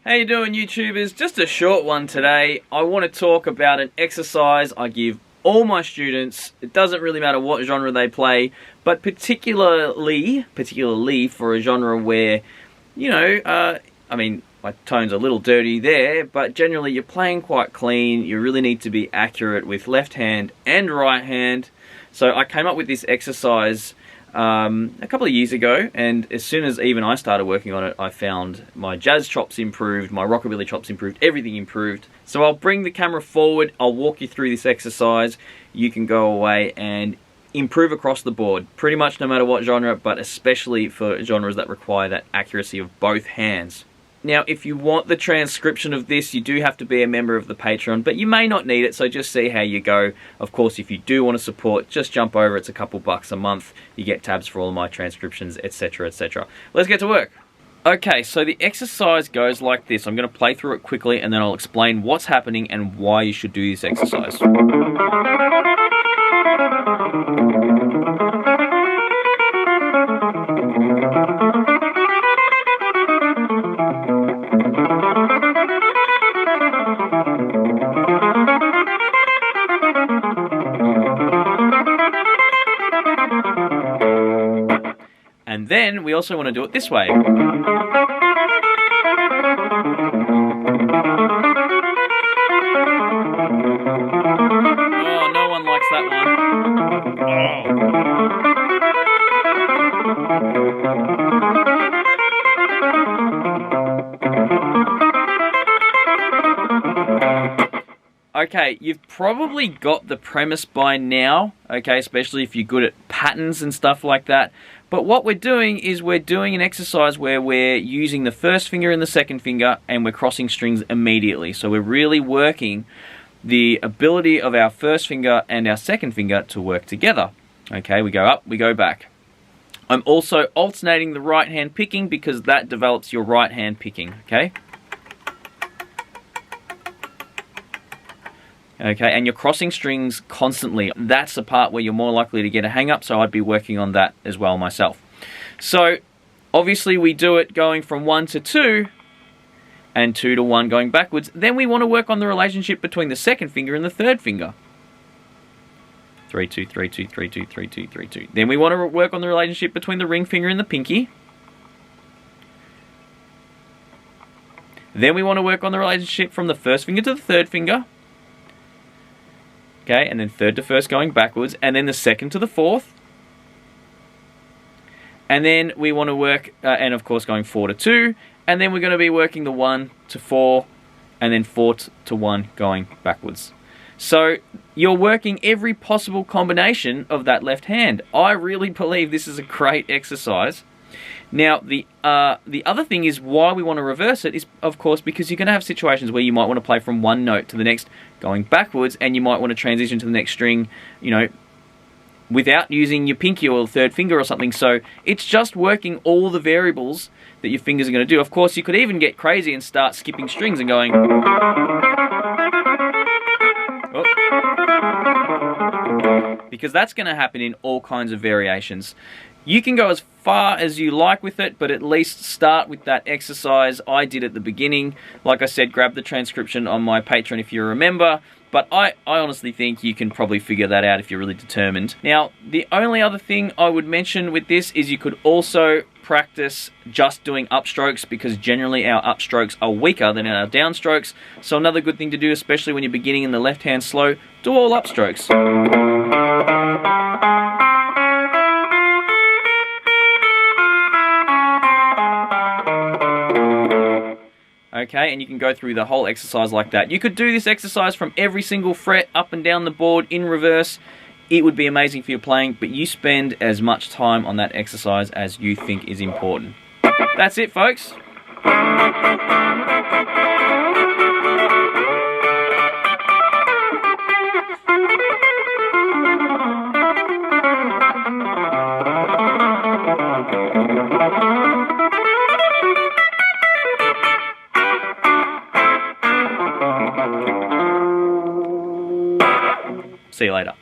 How you doing, YouTubers? Just a short one today. I want to talk about an exercise I give all my students. It doesn't really matter what genre they play, but particularly for a genre where, you know, I mean, my tone's a little dirty there, but generally you're playing quite clean. You really need to be accurate with left hand and right hand. So I came up with this exercise a couple of years ago, and as soon as even I started working on it, I found my jazz chops improved, my rockabilly chops improved, everything improved. So I'll bring the camera forward, I'll walk you through this exercise. You can go away and improve across the board, pretty much no matter what genre, but especially for genres that require that accuracy of both hands. Now, if you want the transcription of this, you do have to be a member of the Patreon, but you may not need it, so just see how you go. Of course, if you do want to support, just jump over. It's a couple bucks a month. You get tabs for all of my transcriptions, etc., etc. Let's get to work. Okay, so the exercise goes like this. I'm going to play through it quickly, and then I'll explain what's happening and why you should do this exercise. And then we also want to do it this way. Oh, no one likes that one. Oh. Okay, you've probably got the premise by now, okay, especially if you're good at patterns and stuff like that. But what we're doing is we're doing an exercise where we're using the first finger and the second finger, and we're crossing strings immediately. So we're really working the ability of our first finger and our second finger to work together. Okay, we go up, we go back. I'm also alternating the right hand picking because that develops your right hand picking, okay? Okay, and you're crossing strings constantly. That's the part where you're more likely to get a hang up, so I'd be working on that as well myself. So, obviously we do it going from 1 to 2, and 2 to 1 going backwards. Then we want to work on the relationship between the second finger and the third finger. 3, 2, 3, 2, 3, 2, 3, 2, 3, 2. Then we want to work on the relationship between the ring finger and the pinky. Then we want to work on the relationship from the first finger to the third finger. Okay, and then third to first going backwards, and then the second to the fourth. And then we want to work, and of course going 4 to 2, and then we're going to be working the 1 to 4, and then 4 to 1 going backwards. So you're working every possible combination of that left hand. I really believe this is a great exercise. Now, the other thing is why we want to reverse it is, of course, because you're going to have situations where you might want to play from one note to the next going backwards, and you might want to transition to the next string, you know, without using your pinky or third finger or something. So it's just working all the variables that your fingers are going to do. Of course, you could even get crazy and start skipping strings and going... Oh. Because that's going to happen in all kinds of variations. You can go as far as you like with it, but at least start with that exercise I did at the beginning. Like I said, grab the transcription on my Patreon if you remember, but I honestly think you can probably figure that out if you're really determined. Now, the only other thing I would mention with this is you could also practice just doing upstrokes, because generally our upstrokes are weaker than our downstrokes. So another good thing to do, especially when you're beginning in the left hand slow, do all upstrokes. okay, and you can go through the whole exercise like that. You could do this exercise from every single fret, up and down the board, in reverse. It would be amazing for your playing, but you spend as much time on that exercise as you think is important. That's it, folks. See you later.